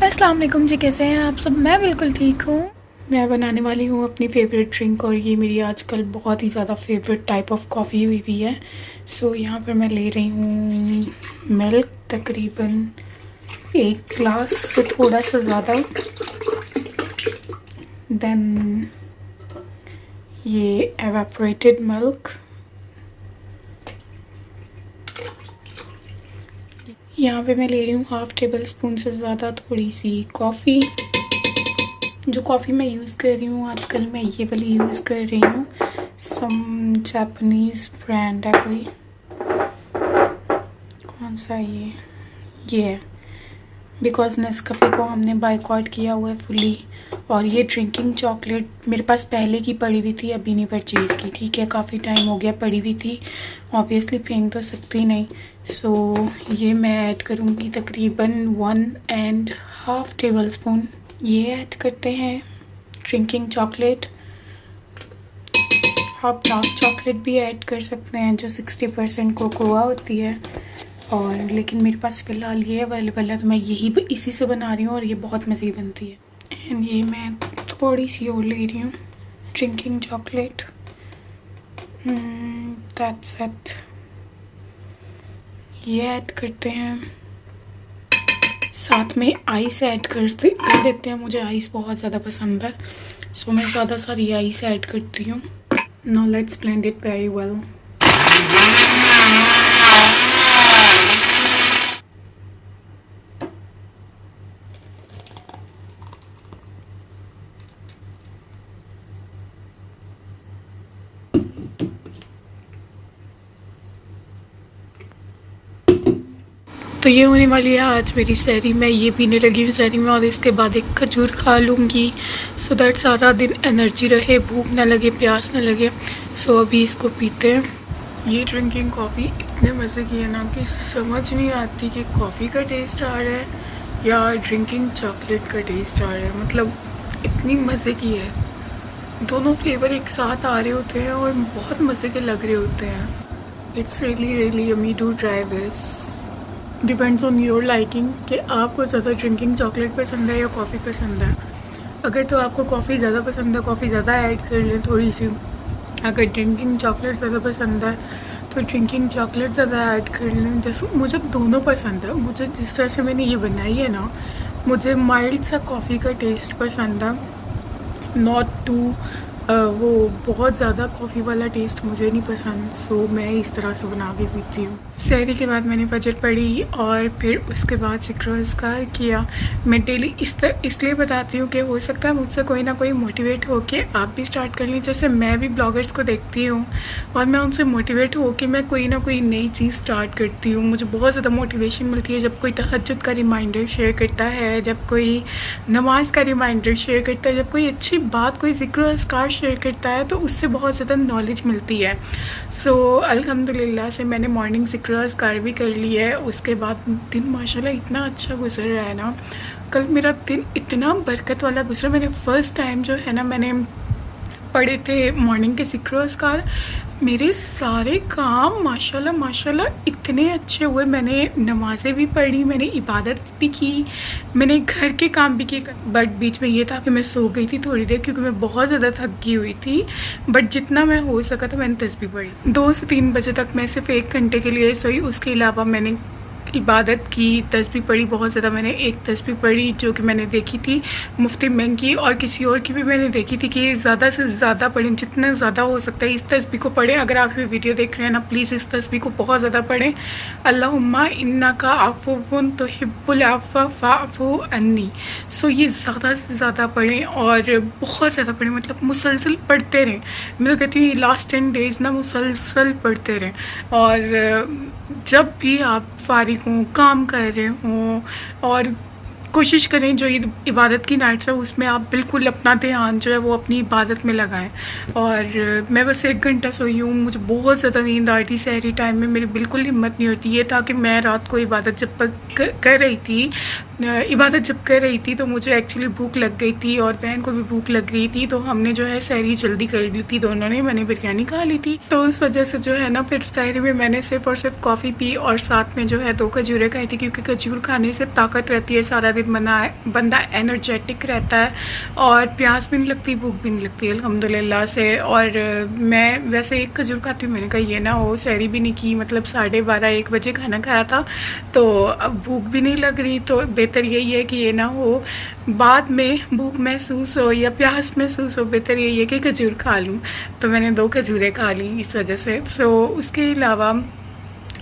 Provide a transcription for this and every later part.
अस्सलाम वालेकुम जी, कैसे हैं आप सब। मैं बिल्कुल ठीक हूँ। मैं बनाने वाली हूँ अपनी फ़ेवरेट ड्रिंक और ये मेरी आजकल बहुत ही ज़्यादा फेवरेट टाइप ऑफ कॉफ़ी हुई है। सो यहाँ पर मैं ले रही हूँ मिल्क, तकरीबन 1 ग्लास से थोड़ा सा ज़्यादा। देन ये एवापोरेटेड मिल्क, यहाँ पे मैं ले रही हूँ 1/2 टेबल स्पून से ज़्यादा थोड़ी सी कॉफ़ी। जो कॉफ़ी मैं यूज़ कर रही हूँ आजकल, मैं ये वाली यूज़ कर रही हूँ। सम जापानीज़ ब्रांड है कोई, कौन सा ये है, बिकॉज नेस्कैफ़े को हमने बायकॉट किया हुआ है फुली। और ये ड्रिंकिंग चॉकलेट मेरे पास पहले की पड़ी हुई थी, अभी नहीं परचेज़ की, ठीक है, काफ़ी टाइम हो गया पड़ी हुई थी, ऑब्वियसली फेंक तो सकती नहीं। सो ये मैं ऐड करूँगी तकरीबन 1.5 टेबल स्पून। ये ऐड करते हैं ड्रिंकिंग चॉकलेट। आप डार्क चॉकलेट भी ऐड कर सकते हैं जो 60% कोकोआ होती है, और लेकिन मेरे पास फ़िलहाल ये अवेलेबल है तो मैं इसी से बना रही हूँ और ये बहुत मज़े बनती है। एंड ये मैं थोड़ी सी और ले रही हूँ ड्रिंकिंग चॉकलेट। That's it. ये ऐड करते हैं, साथ में आइस ऐड कर देते हैं। मुझे आइस बहुत ज़्यादा पसंद है, सो मैं ज़्यादा सारी आइस ऐड करती हूँ। Now let's blend it very well. तो ये होने वाली है आज मेरी सहरी। मैं ये पीने लगी हूँ सहरी में और इसके बाद एक खजूर खा लूँगी, सो दैट सारा दिन एनर्जी रहे, भूख ना लगे, प्यास ना लगे। सो अभी इसको पीते हैं। ये ड्रिंकिंग कॉफ़ी इतने मज़े की है ना कि समझ नहीं आती कि कॉफ़ी का टेस्ट आ रहा है या ड्रिंकिंग चॉकलेट का टेस्ट आ रहा है। मतलब इतनी मज़े की है, दोनों फ्लेवर एक साथ आ रहे होते हैं और बहुत मज़े के लग रहे होते हैं। It's really yummy to try this. Depends on your liking कि आपको ज़्यादा ड्रिंकिंग चॉकलेट पसंद है या कॉफ़ी पसंद है। अगर तो आपको कॉफ़ी ज़्यादा पसंद है, कॉफ़ी ज़्यादा ऐड कर लें थोड़ी सी। अगर ड्रिंकिंग चॉकलेट ज़्यादा पसंद है तो ड्रिंकिंग चॉकलेट ज़्यादा ऐड कर लें। जैसे मुझे दोनों पसंद है। मुझे जिस तरह से मैंने ये बनाई है ना, मुझे माइल्ड सा कॉफ़ी का टेस्ट पसंद है, नॉट टू वो बहुत ज़्यादा कॉफ़ी वाला टेस्ट मुझे नहीं पसंद। सो मैं इस तरह से बना के पीती हूँ। सहरी के बाद मैंने फजर पढ़ी और फिर उसके बाद ज़िक्र-ओ-अज़कार किया। मैं डेली इसलिए बताती हूँ कि हो सकता है मुझसे कोई ना कोई मोटिवेट हो के आप भी स्टार्ट कर लें। जैसे मैं भी ब्लॉगर्स को देखती हूँ और मैं उनसे मोटिवेट हो के मैं कोई ना कोई नई चीज़ स्टार्ट करती हूँ। मुझे बहुत ज़्यादा मोटिवेशन मिलती है जब कोई तहज्जुद का रिमाइंडर शेयर करता है, जब कोई नमाज का रिमाइंडर शेयर करता है, जब कोई अच्छी बात, कोई ज़िक्र-ओ-अज़कार शेयर करता है तो उससे बहुत ज़्यादा नॉलेज मिलती है। सो अल्हम्दुलिल्लाह से मैंने मॉर्निंग ज़िक्र-ओ-अज़कार भी कर ली है। उसके बाद दिन माशाल्लाह इतना अच्छा गुजर रहा है ना। कल मेरा दिन इतना बरकत वाला गुजरा। मैंने फ़र्स्ट टाइम जो है ना, मैंने पढ़े थे मॉर्निंग के ज़िक्र-ओ-अज़कार। मेरे सारे काम माशाल्लाह इतने अच्छे हुए। मैंने नमाज़ें भी पढ़ी, मैंने इबादत भी की, मैंने घर के काम भी किए। बट बीच में ये था कि मैं सो गई थी थोड़ी देर क्योंकि मैं बहुत ज़्यादा थकी हुई थी। बट जितना मैं हो सका था मैंने तस्बीह पढ़ी। 2 से 3 बजे तक मैं सिर्फ 1 घंटे के लिए सोई। उसके अलावा मैंने इबादत की, तस्बीह पढ़ी बहुत ज़्यादा। मैंने एक तस्बीह पढ़ी जो कि मैंने देखी थी मुफ्ती मैम की, और किसी और की भी मैंने देखी थी कि ज़्यादा से ज़्यादा पढ़ें, जितना ज़्यादा हो सकता है इस तस्बीह को पढ़ें। अगर आप ये वीडियो देख रहे हैं ना, प्लीज़ इस तस्बीह को बहुत ज़्यादा पढ़ें। अल्लाहुम्मा इन्नका अफ़ुव्वुन तुहिब्बुल अफ़्व फ़अफ़ु अन्नी। सो ये ज़्यादा से ज़्यादा पढ़ें और बहुत ज़्यादा पढ़ें, मतलब मुसलसल पढ़ते रहें। मैं तो कहती हूँ लास्ट 10 डेज़ ना मुसलसल पढ़ते रहें। और जब भी आप फारिग हों, काम कर रहे हों, और कोशिश करें जो इबादत की नाइट्स है उसमें आप बिल्कुल अपना ध्यान जो है वो अपनी इबादत में लगाएं। और मैं बस 1 घंटा सोई हूँ, मुझे बहुत ज़्यादा नींद आ रही थी। सहरी टाइम में मेरी बिल्कुल हिम्मत नहीं होती। ये था कि मैं रात को इबादत जब कर रही थी इबादत जब कर रही थी तो मुझे एक्चुअली भूख लग गई थी और बहन को भी भूख लग गई थी, तो हमने जो है सहरी जल्दी कर ली थी दोनों ने। मैंने बिरयानी खा ली थी, तो उस वजह से जो है ना फिर सहरी में मैंने सिर्फ और सिर्फ कॉफ़ी पी और साथ में जो है 2 खजूरें खाई थी, क्योंकि खजूर खाने से ताकत रहती है, सारा दिन बंदा एनर्जेटिक रहता है और प्यास भी नहीं लगती, भूख भी नहीं लगती अल्हम्दुलिल्लाह से। और मैं वैसे एक खजूर खाती हूँ, मैंने कहा ये ना हो, सहरी भी नहीं की, मतलब 12:30-1 बजे खाना खाया था, तो अब भूख भी नहीं लग रही, तो बेहतर यही है कि ये ना हो बाद में भूख महसूस हो या प्यास महसूस हो, बेहतर यही है कि खजूर खा लूँ। तो मैंने 2 खजूरें खा ली इस वजह से। सो उसके अलावा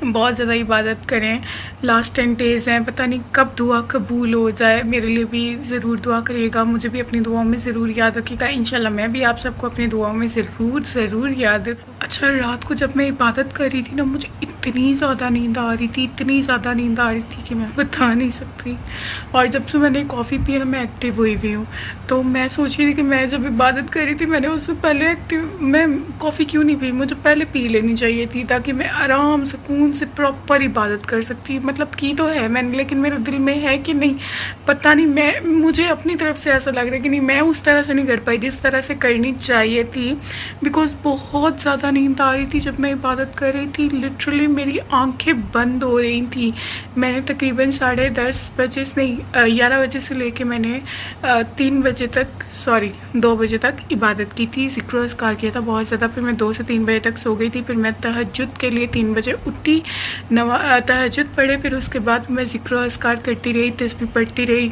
बहुत ज़्यादा इबादत करें, लास्ट 10 डेज़ हैं, पता नहीं कब दुआ कबूल हो जाए। मेरे लिए भी ज़रूर दुआ करिएगा, मुझे भी अपनी दुआओं में ज़रूर याद रखिएगा। इंशाल्लाह मैं भी आप सबको अपनी दुआओं में ज़रूर याद रखूँ। अच्छा, रात को जब मैं इबादत कर रही थी ना, मुझे इतनी ज़्यादा नींद आ रही थी, इतनी ज़्यादा नींद आ रही थी कि मैं बता नहीं सकती। और जब से मैंने कॉफ़ी पी ना, मैं एक्टिव हुई हूँ। तो मैं सोच रही थी कि मैं जब इबादत कर रही थी, मैंने उससे पहले मैं कॉफ़ी क्यों नहीं पी, मुझे पहले पी लेनी चाहिए थी, ताकि मैं आराम सुकून से प्रॉपर इबादत कर सकती। मतलब की तो है मैंने, लेकिन मेरे दिल में है कि नहीं पता नहीं, मुझे अपनी तरफ से ऐसा लग रहा है कि नहीं, मैं उस तरह से नहीं कर पाई जिस तरह से करनी चाहिए थी, बिकॉज बहुत ज़्यादा नींद आ रही थी जब मैं इबादत कर रही थी। लिटरली मेरी आंखें बंद हो रही थी। मैंने तकरीबन 10:30 बजे से नहीं 11 बजे से लेके मैंने 3 बजे तक 2 बजे तक इबादत की थी, ज़िक्र अस्कार किया था बहुत ज़्यादा। फिर मैं 2 से 3 बजे तक सो गई थी, फिर मैं तहज्जुद के लिए 3 बजे उठी, तहज्जुद पढ़े, फिर उसके बाद मैं ज़िक्र अस्कार करती रही, तस्बीह पढ़ती रही।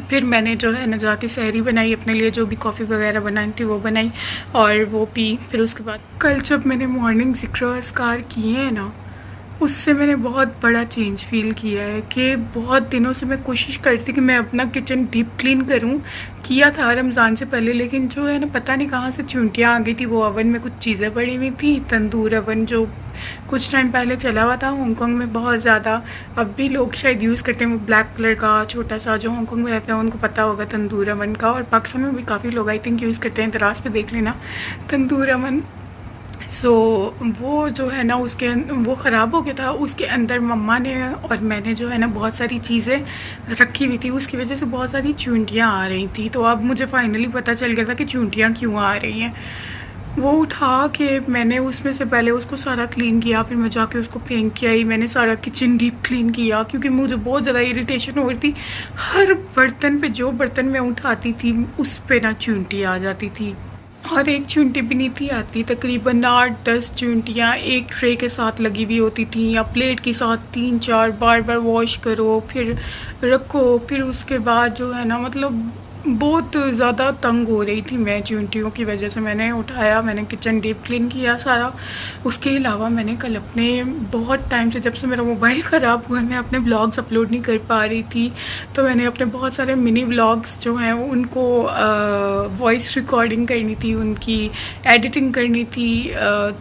फिर मैंने जो है ना जाके सहरी बनाई अपने लिए, जो भी कॉफ़ी वगैरह बनाई थी वो बनाई और वो पी। फिर उसके बाद कल जब मैंने मॉर्निंग ज़िक्र अस्कार किए हैं ना, उससे मैंने बहुत बड़ा चेंज फ़ील किया है कि बहुत दिनों से मैं कोशिश करती कि मैं अपना किचन डीप क्लीन करूं। किया था रमज़ान से पहले, लेकिन जो है ना पता नहीं कहाँ से चुनटियाँ आ गई थी। वो ओवन में कुछ चीज़ें पड़ी हुई थी, तंदूर ओवन जो कुछ टाइम पहले चला हुआ था हांगकांग में बहुत ज़्यादा, अब भी लोग शायद यूज़ करते हैं, वो ब्लैक कलर का छोटा सा, जो हांगकांग में रहता है उनको पता होगा तंदूर ओवन का। और पाकिस्तान में भी काफ़ी लोग आई थिंक यूज़ करते हैं, दराज पे देख लेना तंदूर ओवन। सो वो जो है ना वो ख़राब हो गया था, उसके अंदर मम्मा ने और मैंने जो है ना बहुत सारी चीज़ें रखी हुई थी, उसकी वजह से बहुत सारी चूंटियाँ आ रही थी। तो अब मुझे फाइनली पता चल गया था कि चूंटियाँ क्यों आ रही हैं। वो उठा के मैंने उसमें से पहले उसको सारा क्लीन किया, फिर मैं जाके उसको फेंक के आई। मैंने सारा किचन डीप क्लीन किया, क्योंकि मुझे बहुत ज़्यादा इरिटेशन हो रही थी। हर बर्तन पे, जो बर्तन मैं उठाती थी उस पर ना चूंटी आ जाती थी, और एक चूंटी भी नहीं थी आती, तकरीबन 8-10 चूंटियाँ एक ट्रे के साथ लगी हुई होती थी, या प्लेट के साथ 3-4 बार वॉश करो फिर रखो। फिर उसके बाद जो है ना मतलब बहुत ज़्यादा तंग हो रही थी मैं चूंटियों की वजह से। मैंने उठाया, मैंने किचन डीप क्लीन किया सारा। उसके अलावा मैंने कल अपने बहुत टाइम से, जब से मेरा मोबाइल ख़राब हुआ है, मैं अपने व्लॉग्स अपलोड नहीं कर पा रही थी, तो मैंने अपने बहुत सारे मिनी व्लॉग्स जो हैं उनको वॉइस रिकॉर्डिंग करनी थी, उनकी एडिटिंग करनी थी,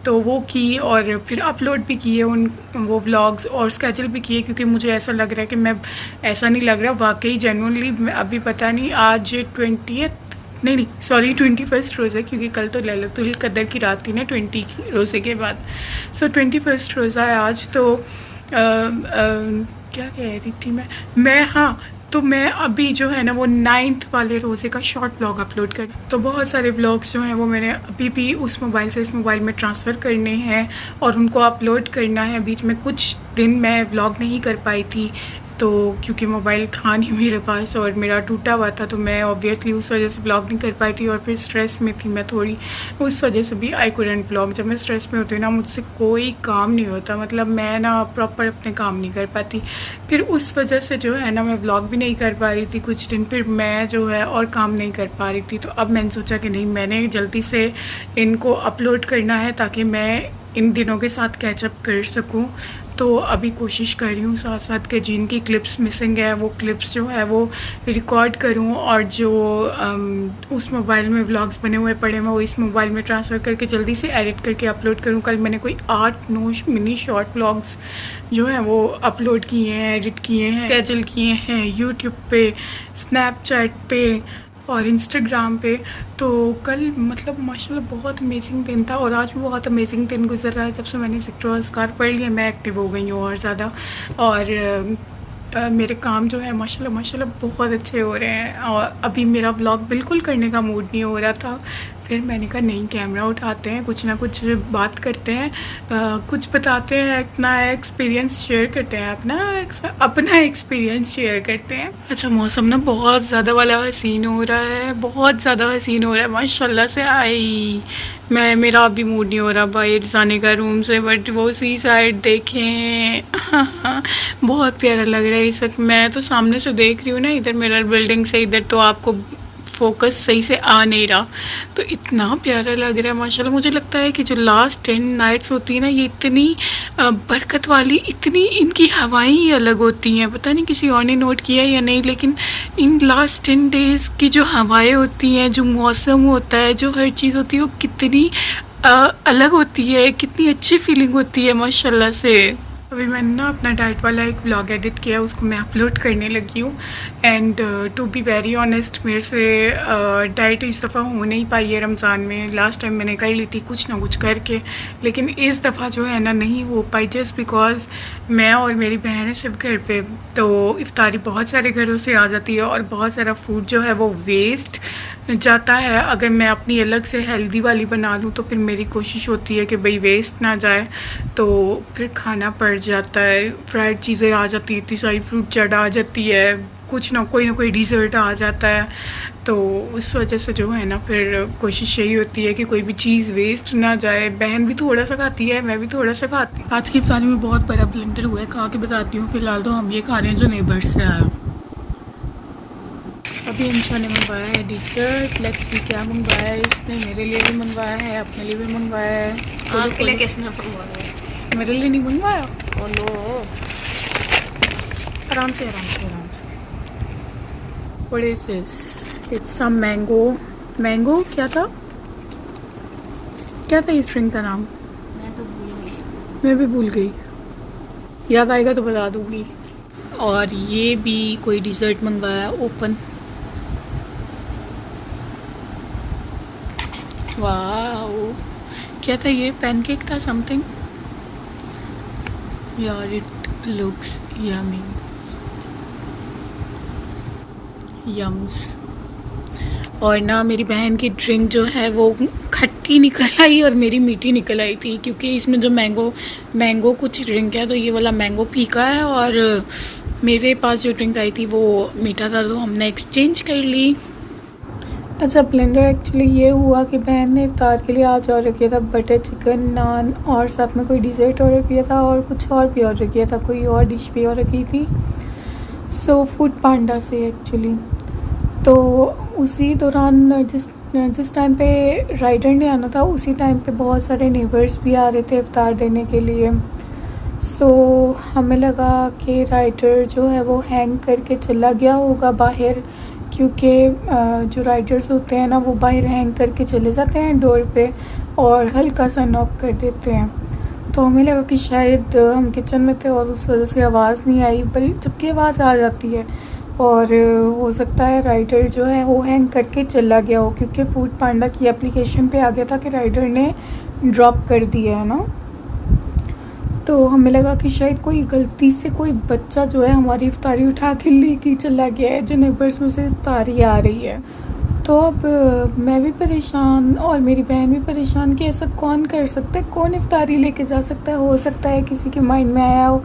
तो वो की और फिर अपलोड भी किए वो व्लॉग्स, और स्केजल भी किए, क्योंकि मुझे ऐसा लग रहा है कि मैं, ऐसा नहीं लग रहा वाकई जेन्युइनली, अभी पता नहीं आज 21st रोज़ा, क्योंकि कल तो लैलतुल कदर की रात थी ना 20 रोज़े के बाद। सो 21st रोज़ा है आज। तो क्या कह रही थी मैं हाँ, तो मैं अभी जो है ना वो 9th वाले रोज़े का शॉर्ट व्लॉग अपलोड कर, तो बहुत सारे व्लॉग्स जो हैं वो मैंने अभी भी उस मोबाइल से इस मोबाइल में ट्रांसफ़र करने हैं और उनको अपलोड करना है। बीच में कुछ दिन मैं व्लॉग नहीं कर पाई थी, तो क्योंकि मोबाइल था नहीं मेरे पास और मेरा टूटा हुआ था, तो मैं ऑब्वियसली उस वजह से व्लॉग नहीं कर पाई थी। और फिर स्ट्रेस में थी मैं थोड़ी, उस वजह से भी आई कुडंट व्लॉग। जब मैं स्ट्रेस में होती हूँ ना, मुझसे कोई काम नहीं होता, मतलब मैं ना प्रॉपर अपने काम नहीं कर पाती। फिर उस वजह से जो है ना मैं व्लॉग भी नहीं कर पा रही थी कुछ दिन, फिर मैं जो है और काम नहीं कर पा रही थी। तो अब मैंने सोचा कि नहीं, मैंने जल्दी से इनको अपलोड करना है ताकि मैं इन दिनों के साथ कैचअप कर सकूं। तो अभी कोशिश कर रही हूँ साथ साथ के जिनकी क्लिप्स मिसिंग है वो क्लिप्स जो है वो रिकॉर्ड करूँ, और जो उस मोबाइल में व्लॉग्स बने हुए पड़े हैं वो इस मोबाइल में ट्रांसफ़र करके जल्दी से एडिट करके अपलोड करूँ। कल मैंने कोई 8-9 मिनी शॉर्ट व्लॉग्स जो हैं वो अपलोड किए हैं, एडिट किए हैं, स्केजल किए हैं यूट्यूब पे, स्नैपचैट पे और इंस्टाग्राम पे। तो कल मतलब माशाल्लाह बहुत अमेजिंग दिन था, और आज भी बहुत अमेजिंग दिन गुजर रहा है। जब से मैंने ज़िक्र अस्कार पढ़ लिया मैं एक्टिव हो गई हूँ और ज़्यादा। और मेरे काम जो है माशाल्लाह माशाल्लाह बहुत अच्छे हो रहे हैं। और अभी मेरा व्लॉग बिल्कुल करने का मूड नहीं हो रहा था, फिर मैंने कहा नहीं, कैमरा उठाते हैं, कुछ ना कुछ बात करते हैं, कुछ बताते हैं, अपना एक्सपीरियंस शेयर करते हैं, अपना एक्सपीरियंस शेयर करते हैं। अच्छा, मौसम ना बहुत ज़्यादा वाला हसीन हो रहा है, बहुत ज़्यादा हसीन हो रहा है माशाल्लाह से। मेरा अभी मूड नहीं हो रहा बाहर जाने का रूम से, बट वो सी साइड देखें बहुत प्यारा लग रहा है इस वक्त। मैं तो सामने से देख रही हूँ ना, इधर मिरर बिल्डिंग से, इधर तो आपको फोकस सही से आ नहीं रहा, तो इतना प्यारा लग रहा है माशाल्लाह। मुझे लगता है कि जो लास्ट 10 नाइट्स होती है ना, ये इतनी बरकत वाली, इतनी इनकी हवाएं ही अलग होती हैं। पता नहीं किसी और ने नोट किया या नहीं, लेकिन इन लास्ट 10 डेज़ की जो हवाएं होती हैं, जो मौसम होता है, जो हर चीज़ होती है, वो कितनी अलग होती है, कितनी अच्छी फीलिंग होती है माशाल्लाह से। अभी मैंने ना अपना डाइट वाला एक व्लॉग एडिट किया, उसको मैं अपलोड करने लगी हूँ। And to be very honest, मेरे से डाइट इस दफ़ा हो नहीं पाई है रमज़ान में। लास्ट टाइम मैंने कर ली थी कुछ ना कुछ करके, लेकिन इस दफ़ा जो है ना नहीं हो पाई, जस्ट बिकॉज मैं और मेरी बहन है सिर्फ घर पे, तो इफ्तारी बहुत सारे घरों से आ जाती है और बहुत सारा फूड जो है वो वेस्ट जाता है। अगर मैं अपनी अलग से हेल्दी वाली बना लूँ तो फिर मेरी कोशिश होती है कि भाई वेस्ट ना जाए, तो फिर खाना पड़ जाता है, फ्राइड चीज़ें आ जाती है, इतनी सारी फ्रूट चाट आ जाती है, कुछ ना कोई डिज़र्ट आ जाता है, तो उस वजह से जो है ना फिर कोशिश यही होती है कि कोई भी चीज़ वेस्ट ना जाए। बहन भी थोड़ा सा खाती है, मैं भी थोड़ा सा खाती हूँ। आज की इफ्तारी में बहुत बड़ा ब्लेंडर हुआ है, खा के बताती हूँ। फिलहाल तो हम ये खा रहे हैं जो नेबर्स से आया। अभी इंशा ने मंगवाया है डिज़र्ट, लेट्स सी क्या मंगवाया है इसने। मेरे लिए भी मंगवाया है, अपने लिए भी मंगवाया है। आपके लिए किसने मंगवाया है? मेरे लिए नहीं मंगवाया। ओह नो, आराम से आराम से आराम से। What is this? It's some mango क्या था इस ड्रिंक का नाम? मैं तो भूल गई। मैं भी भूल गई, याद आएगा तो बता दूंगी। और ये भी कोई डिज़र्ट मंगवाया ओपन। वाओ, क्या था ये? पैनकेक था समथिंग यार, इट लुक्स यमी, यम्स। और ना मेरी बहन की ड्रिंक जो है वो खट्टी निकल आई और मेरी मीठी निकल आई थी, क्योंकि इसमें जो मैंगो कुछ ड्रिंक है, तो ये वाला मैंगो फीका है और मेरे पास जो ड्रिंक आई थी वो मीठा था, तो हमने एक्सचेंज कर ली। अच्छा, ब्लेंडर एक्चुअली ये हुआ कि बहन ने इफ्तार के लिए आज ऑर्डर किया था बटर चिकन, नान और साथ में कोई डिज़र्ट ऑर्डर किया था और कुछ और भी ऑर्डर किया था, कोई और डिश भी ऑर्डर की थी। सो फूड पांडा से एक्चुअली। तो उसी दौरान जिस टाइम पे राइडर ने आना था, उसी टाइम पे बहुत सारे नेबर्स भी आ रहे थे इफ्तार देने के लिए। सो हमें लगा कि राइडर जो है वो हैंग करके चला गया होगा बाहर, क्योंकि जो राइडर्स होते हैं ना वो बाहर हैंग करके चले जाते हैं डोर पे और हल्का सा नॉक कर देते हैं। तो हमें लगा कि शायद हम किचन में थे और उस वजह से आवाज़ नहीं आई, जबकि आवाज़ आ जाती है, और हो सकता है राइडर जो है वो हैंग करके चला गया हो, क्योंकि फूड पांडा की एप्लीकेशन पे आ गया था कि राइडर ने ड्रॉप कर दिया है ना। तो हमें लगा कि शायद कोई गलती से कोई बच्चा जो है हमारी इफ्तारी उठा के लेके चला गया है, जो नेबर्स में से इफ्तारी आ रही है। तो अब मैं भी परेशान और मेरी बहन भी परेशान कि ऐसा कौन कर सकता है, कौन इफ्तारी लेके जा सकता है। हो सकता है किसी के माइंड में आया हो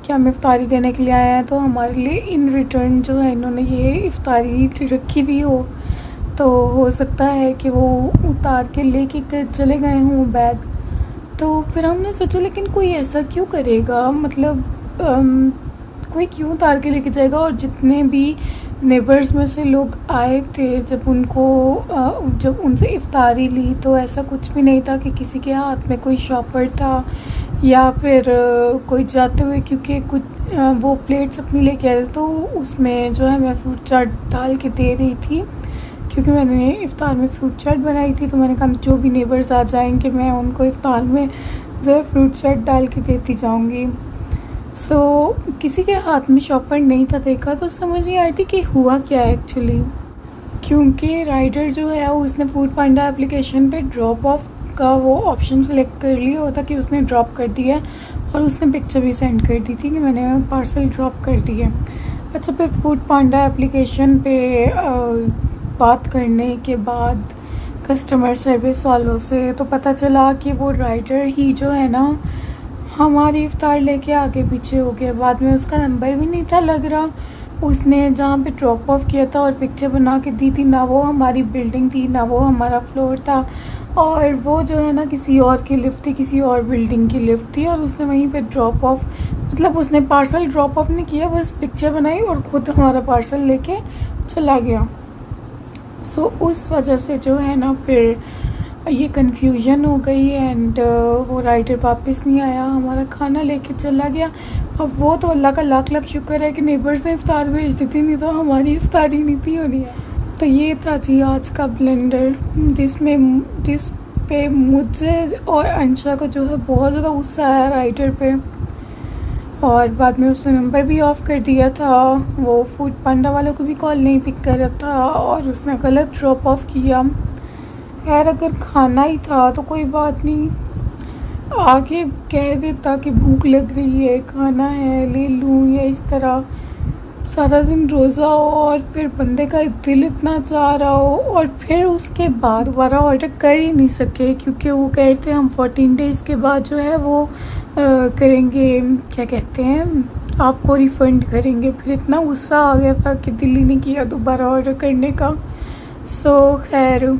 कि हम इफ्तारी देने के लिए आए हैं, तो हमारे लिए इन रिटर्न जो है इन्होंने ये इफ्तारी रखी हुई हो, तो हो सकता है कि वो उतार के लेके चले गए हों बैग। तो फिर हमने सोचा लेकिन कोई ऐसा क्यों करेगा, मतलब कोई क्यों उतार के लेके जाएगा। और जितने भी नेबर्स में से लोग आए थे, जब उनसे इफ्तारी ली, तो ऐसा कुछ भी नहीं था कि किसी के हाथ में कोई शॉपर था या फिर कोई जाते हुए, क्योंकि कुछ वो प्लेट्स अपनी लेके आए थे, तो उसमें जो है मैं फ्रूट चाट डाल के दे रही थी, क्योंकि मैंने इफ्तार में फ्रूट चाट बनाई थी। तो मैंने कहा जो भी नेबर्स आ जाएंगे मैं उनको इफ्तार में जो है फ्रूट चाट डाल के देती जाऊंगी। सो किसी के हाथ में शॉपर नहीं था देखा, तो समझ नहीं आई थी कि हुआ क्या है एक्चुअली, क्योंकि राइडर जो है उसने फूड पांडा एप्लीकेशन पे ड्रॉप ऑफ का वो ऑप्शन सेलेक्ट कर लिया होता कि उसने ड्रॉप कर दिया, और उसने पिक्चर भी सेंड कर दी थी कि मैंने पार्सल ड्रॉप कर दिया। अच्छा, फिर फूड पांडा एप्लीकेशन पे बात करने के बाद कस्टमर सर्विस वालों से तो पता चला कि वो राइडर ही जो है ना हमारी इफ्तार लेके आगे पीछे हो गया। बाद में उसका नंबर भी नहीं था लग रहा, उसने जहाँ पे ड्रॉप ऑफ किया था और पिक्चर बना के दी थी, ना वो हमारी बिल्डिंग थी ना वो हमारा फ्लोर था, और वो जो है ना किसी और की लिफ्ट थी, किसी और बिल्डिंग की लिफ्ट थी, और उसने वहीं पे ड्रॉप ऑफ, मतलब उसने पार्सल ड्रॉप ऑफ नहीं किया, बस पिक्चर बनाई और ख़ुद हमारा पार्सल लेके चला गया। सो उस वजह से जो है ना फिर ये कन्फ्यूजन हो गई एंड वो राइडर वापस नहीं आया, हमारा खाना लेके चला गया। अब वो तो अल्लाह का लाख लाख शुक्र है कि नेबर्स ने इफ्तार भेज दी थी, नहीं तो हमारी इफ्तारी नहीं थी होनी है। तो ये था जी आज का ब्लेंडर, जिस पे मुझे और अंशा को जो है बहुत ज़्यादा गुस्सा आया राइडर पे, और बाद में उसने नंबर भी ऑफ़ कर दिया था। वो फूड पांडा वालों को भी कॉल नहीं पिक कर रहा था और उसने गलत ड्रॉप ऑफ किया। यार अगर खाना ही था तो कोई बात नहीं, आगे कह देता कि भूख लग रही है, खाना है ले लूँ, या इस तरह सारा दिन रोज़ा हो और फिर बंदे का दिल इतना चाह रहा हो और फिर उसके बाद दोबारा ऑर्डर कर ही नहीं सके, क्योंकि वो कह रहे थे हम 14 डेज़ के बाद जो है वो करेंगे, क्या कहते हैं, आपको रिफ़ंड करेंगे। फिर इतना गुस्सा आ गया था कि दिल ही नहीं किया दोबारा ऑर्डर करने का। सो खैर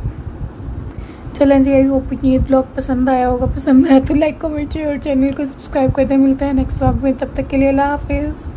चलें जी, आई होप ये ब्लॉग पसंद आया होगा। पसंद आया तो लाइक कमेंट शेयर और चैनल को सब्सक्राइब कर दें। मिलता है नेक्स्ट ब्लॉग में, तब तक के लिए अल्लाह हाफिज़।